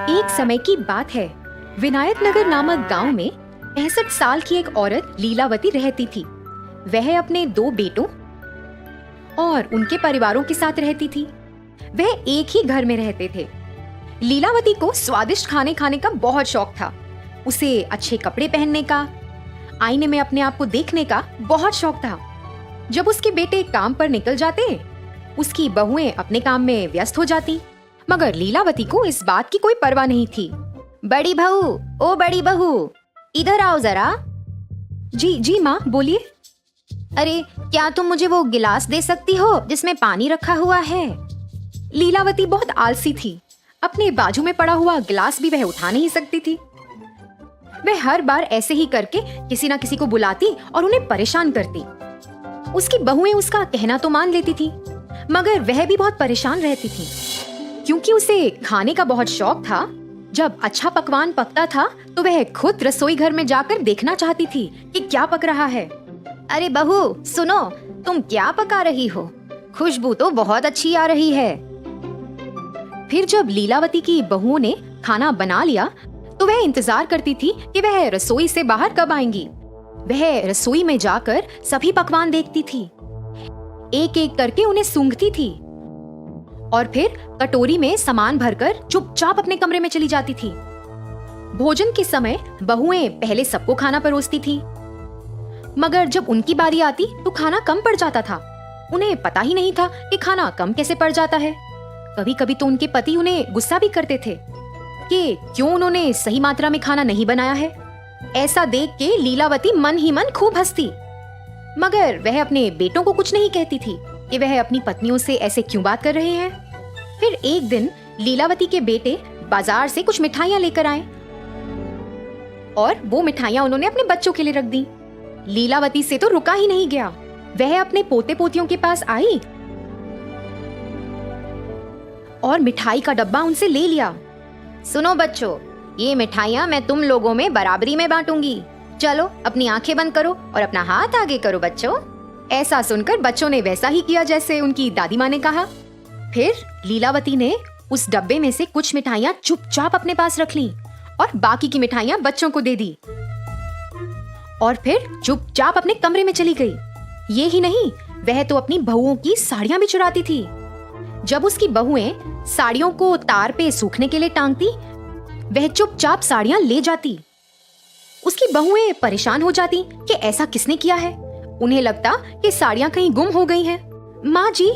एक समय की बात है। विनायक नगर नामक गांव में 65 साल की एक औरत लीलावती रहती थी। वह अपने 2 बेटों और उनके परिवारों के साथ रहती थी। वह एक ही घर में रहते थे। लीलावती को स्वादिष्ट खाने खाने का बहुत शौक था। उसे अच्छे कपड़े पहनने का, आईने में अपने आप को देखने का बहुत शौक था। जब उसके बेटे काम पर निकल जाते, उसकी बहुएं अपने काम में व्यस्त हो जाती, मगर लीलावती को इस बात की कोई परवाह नहीं थी। बड़ी बहू, ओ बड़ी बहू, इधर आओ जरा। जी जी माँ, बोलिए। अरे क्या तुम मुझे वो गिलास दे सकती हो जिसमें पानी रखा हुआ है? लीलावती बहुत आलसी थी। अपने बाजू में पड़ा हुआ गिलास भी वह उठा नहीं सकती थी। वह हर बार ऐसे ही करके किसी न किसी को बुलाती और उन्हें परेशान करती। उसकी बहुएं उसका कहना तो मान लेती थी, मगर वह भी बहुत परेशान रहती थी, क्योंकि उसे खाने का बहुत शौक था। जब अच्छा पकवान पकता था तो वह खुद रसोई घर में जाकर देखना चाहती थी कि क्या पक रहा है। अरे बहू सुनो, तुम क्या पका रही हो? खुशबू तो बहुत अच्छी आ रही है। फिर जब लीलावती की बहुओं ने खाना बना लिया तो वह इंतजार करती थी कि वह रसोई से बाहर कब आएंगी। वह रसोई में जाकर सभी पकवान देखती थी, एक एक करके उन्हें सूंघती थी और फिर कटोरी में सामान भरकर चुपचाप अपने कमरे में चली जाती थी। भोजन के समय बहुएं पहले सबको खाना परोसती थी, मगर जब उनकी बारी आती तो खाना कम पड़ जाता था। उन्हें पता ही नहीं था कि खाना कम कैसे पड़ जाता है। कभी कभी तो उनके पति उन्हें गुस्सा भी करते थे कि क्यों उन्होंने सही मात्रा में खाना नहीं बनाया है। ऐसा देख के लीलावती मन ही मन खूब हंसती, मगर वह अपने बेटों को कुछ नहीं कहती थी कि वह अपनी पत्नियों से ऐसे क्यों बात कर रहे हैं। फिर एक दिन लीलावती के बेटे बाजार से कुछ मिठाइयां लेकर आए और वो मिठाइयां उन्होंने अपने बच्चों के लिए रख दी। लीलावती से तो रुका ही नहीं गया। वह अपने पोते पोतियों के पास आई और मिठाई का डब्बा उनसे ले लिया। सुनो बच्चों, ये मिठाइयां मैं तुम लोगों में बराबरी में बांटूंगी। चलो अपनी आंखें बंद करो और अपना हाथ आगे करो बच्चों। ऐसा सुनकर बच्चों ने वैसा ही किया जैसे उनकी दादी माँ ने कहा। फिर लीलावती ने उस डब्बे में से कुछ मिठाइयां चुपचाप अपने पास रख लीं और बाकी की मिठाइयां बच्चों को दे दी और फिर चुपचाप अपने कमरे में चली गई। ये ही नहीं, वह तो अपनी बहुओं की साड़ियां भी चुराती थी। जब उसकी बहुएं साड़ियों को तार पे सूखने के लिए टांगती, वह चुपचाप साड़ियां ले जाती। उसकी बहुएं परेशान हो जाती कि ऐसा किसने किया है। उन्हें लगता कि साड़ियां कहीं गुम हो गई हैं। माँ जी,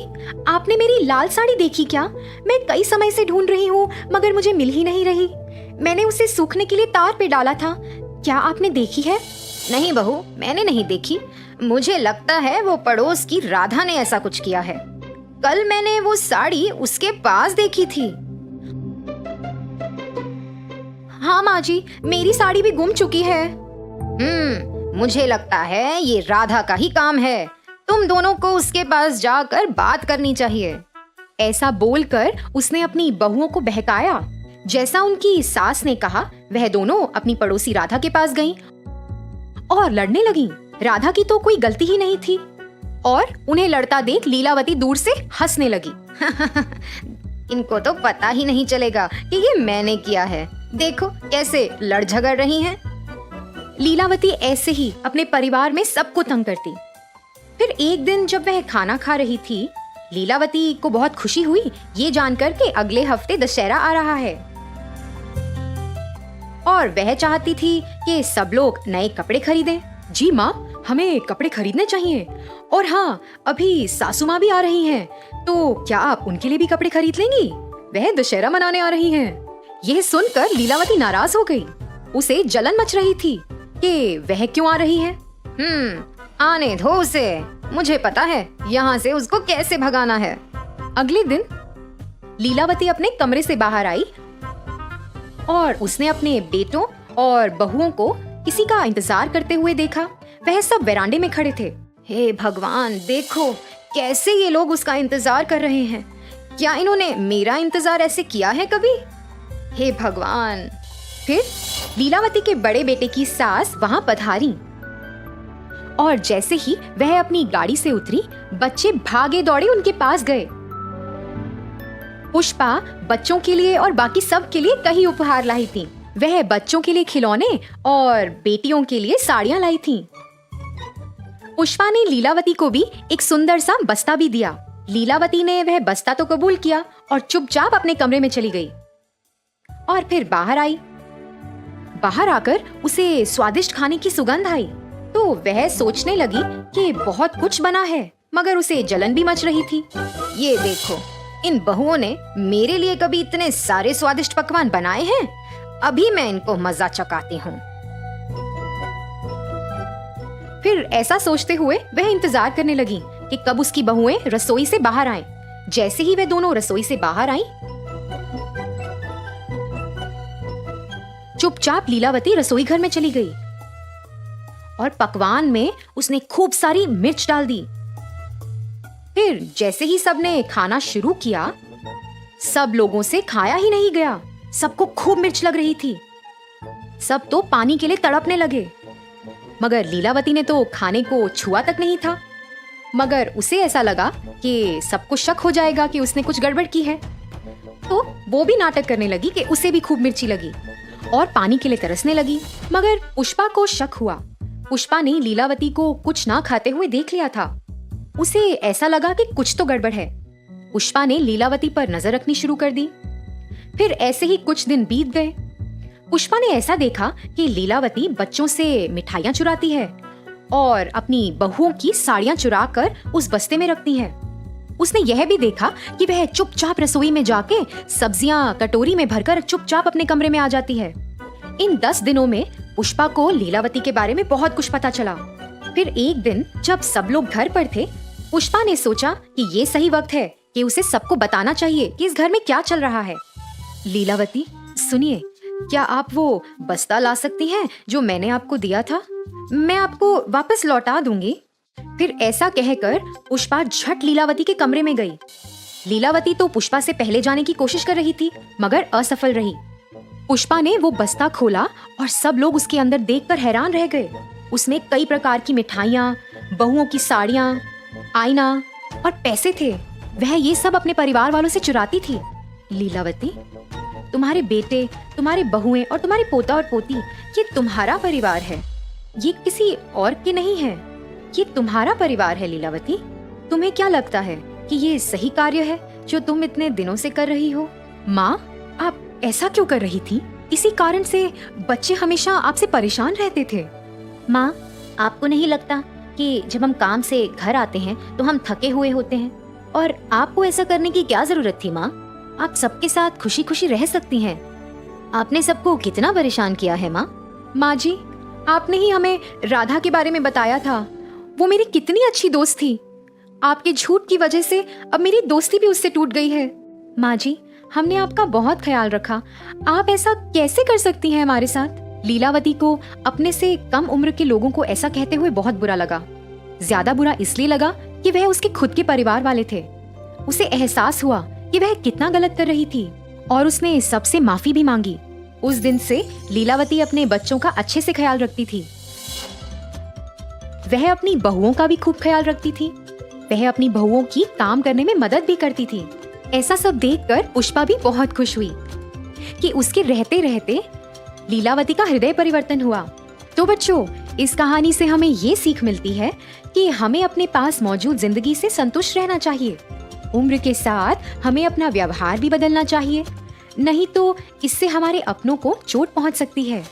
आपने मेरी लाल साड़ी देखी क्या? मैं कई समय से ढूंढ रही हूँ मगर मुझे मिल ही नहीं रही। मैंने उसे सूखने के लिए तार पे डाला था, क्या आपने देखी है? नहीं बहू, मैंने नहीं देखी। मुझे लगता है वो पड़ोस की राधा ने ऐसा कुछ किया है। कल मैंने वो साड़ी उसके पास देखी थी। हाँ माँ जी, मेरी साड़ी भी गुम चुकी है। मुझे लगता है ये राधा का ही काम है। तुम दोनों को उसके पास जाकर बात करनी चाहिए। ऐसा बोलकर उसने अपनी बहुओं को बहकाया। जैसा उनकी सास ने कहा, वह दोनों अपनी पड़ोसी राधा के पास गईं और लड़ने लगीं। राधा की तो कोई गलती ही नहीं थी और उन्हें लड़ता देख लीलावती दूर से हंसने लगी। इनको तो पता ही नहीं चलेगा कि ये मैंने किया है। देखो कैसे लड़ झगड़ रही हैं। लीलावती ऐसे ही अपने परिवार में सबको तंग करती। फिर एक दिन जब वह खाना खा रही थी, लीलावती को बहुत खुशी हुई ये जानकर कि अगले हफ्ते दशहरा आ रहा है और वह चाहती थी कि सब लोग नए कपड़े खरीदें। जी माँ, हमें कपड़े खरीदने चाहिए और हाँ, अभी सासू माँ भी आ रही हैं, तो क्या आप उनके लिए भी कपड़े खरीद लेंगी? वह दशहरा मनाने आ रही हैं। यह सुनकर लीलावती नाराज हो गई। उसे जलन मच रही थी कि वह क्यों आ रही है। आने दो उसे, मुझे पता है यहाँ से उसको कैसे भगाना है। अगले दिन लीलावती अपने कमरे से बाहर आई और उसने अपने बेटों और बहुओं को किसी का इंतजार करते हुए देखा। वह सब वेरांडे में खड़े थे। हे भगवान, देखो कैसे ये लोग उसका इंतजार कर रहे हैं। क्या इन्होंने मेरा इंतजार ऐसे किया है कभी? हे भगवान। फिर लीलावती के बड़े बेटे की सास वहां पधारी और जैसे ही वह अपनी गाड़ी से उतरी, बच्चे भागे दौड़े उनके पास गए। पुष्पा बच्चों के लिए और बाकी सब के लिए कई उपहार लाई थी। वह बच्चों के लिए खिलौने और बेटियों के लिए साड़ियाँ लाई थी। पुष्पा ने लीलावती को भी एक सुंदर सा बस्ता भी दिया। लीलावती ने वह बस्ता तो कबूल किया और चुपचाप अपने कमरे में चली गई और फिर बाहर आई। बाहर आकर उसे स्वादिष्ट खाने की सुगंध आई तो वह सोचने लगी कि बहुत कुछ बना है, मगर उसे जलन भी मच रही थी। ये देखो, इन बहुओं ने मेरे लिए कभी इतने सारे स्वादिष्ट पकवान बनाए हैं, अभी मैं इनको मजा चखाती हूँ। फिर ऐसा सोचते हुए वह इंतजार करने लगी कि कब उसकी बहुएं रसोई से बाहर आएं। जैसे ही वे दोनों रसोई से बाहर आईं, चुपचाप लीलावती रसोई घर में चली गई और पकवान में उसने खूब सारी मिर्च डाल दी। फिर जैसे ही सबने खाना शुरू किया, सब लोगों से खाया ही नहीं गया। सबको खूब मिर्च लग रही थी। सब तो पानी के लिए तड़पने लगे, मगर लीलावती ने तो खाने को छुआ तक नहीं था। मगर उसे ऐसा लगा कि सबको शक हो जाएगा कि उसने कुछ गड़बड़ की है, तो वो भी नाटक करने लगी कि उसे भी खूब मिर्ची लगी और पानी के लिए तरसने लगी। मगर पुष्पा को शक हुआ। पुष्पा ने लीलावती को कुछ ना खाते हुए देख लिया था। उसे ऐसा लगा कि कुछ तो गड़बड़ है। पुष्पा ने लीलावती पर नजर रखनी शुरू कर दी। फिर ऐसे ही कुछ दिन बीत गए। पुष्पा ने ऐसा देखा कि लीलावती बच्चों से मिठाइयाँ चुराती है और अपनी बहुओं की साड़ियाँ चुरा कर उस बस्ते में रखती है। उसने यह भी देखा कि वह चुपचाप रसोई में जाके सब्जियां कटोरी में भरकर चुपचाप अपने कमरे में आ जाती है। इन 10 दिनों में पुष्पा को लीलावती के बारे में बहुत कुछ पता चला। फिर एक दिन जब सब लोग घर पर थे, पुष्पा ने सोचा कि ये सही वक्त है कि उसे सबको बताना चाहिए कि इस घर में क्या चल रहा है। लीलावती, सुनिए, क्या आप वो बस्ता ला सकती हैं जो मैंने आपको दिया था? मैं आपको वापस लौटा दूंगी। फिर ऐसा कहकर पुष्पा झट लीलावती के कमरे में गई। लीलावती तो पुष्पा से पहले जाने की कोशिश कर रही थी, मगर असफल रही। पुष्पा ने वो बस्ता खोला और सब लोग उसके अंदर देखकर हैरान रह गए। उसमें कई प्रकार की मिठाइयाँ, बहुओं की साड़ियाँ, आईना और पैसे थे। वह ये सब अपने परिवार वालों से चुराती थी। लीलावती, तुम्हारे बेटे, तुम्हारे बहुएं और तुम्हारे पोता और पोती, ये तुम्हारा परिवार है, ये किसी और के नहीं है। ये तुम्हारा परिवार है लीलावती। तुम्हें क्या लगता है कि ये सही कार्य है जो तुम इतने दिनों से कर रही हो? माँ, आप ऐसा क्यों कर रही थी? इसी कारण से बच्चे हमेशा आपसे परेशान रहते थे। माँ, आपको नहीं लगता कि जब हम काम से घर आते हैं तो हम थके हुए होते हैं, और आपको ऐसा करने की क्या जरूरत थी? माँ, आप सबके साथ खुशी खुशी रह सकती हैं। आपने सबको कितना परेशान किया है माँ। माँ जी, आपने ही हमें राधा के बारे में बताया था। वो मेरी कितनी अच्छी दोस्त थी। आपके झूठ की वजह से अब मेरी दोस्ती भी उससे टूट गई है। माँ जी, हमने आपका बहुत ख्याल रखा। आप ऐसा कैसे कर सकती हैं हमारे साथ? लीलावती को अपने से कम उम्र के लोगों को ऐसा कहते हुए बहुत बुरा लगा। ज्यादा बुरा इसलिए लगा कि वह उसके खुद के परिवार वाले थे। उसे एहसास हुआ कि वह कितना गलत कर रही थी और उसने सबसे माफी भी मांगी। उस दिन से लीलावती अपने बच्चों का अच्छे से ख्याल रखती थी। वह अपनी बहुओं का भी खूब ख्याल रखती थी। वह अपनी बहुओं की काम करने में मदद भी करती थी। ऐसा सब देखकर पुष्पा भी बहुत खुश हुई कि उसके रहते रहते लीलावती का हृदय परिवर्तन हुआ। तो बच्चों, इस कहानी से हमें ये सीख मिलती है कि हमें अपने पास मौजूद जिंदगी से संतुष्ट रहना चाहिए। उम्र के साथ हमें अपना व्यवहार भी बदलना चाहिए, नहीं तो इससे हमारे अपनों को चोट पहुंच सकती है।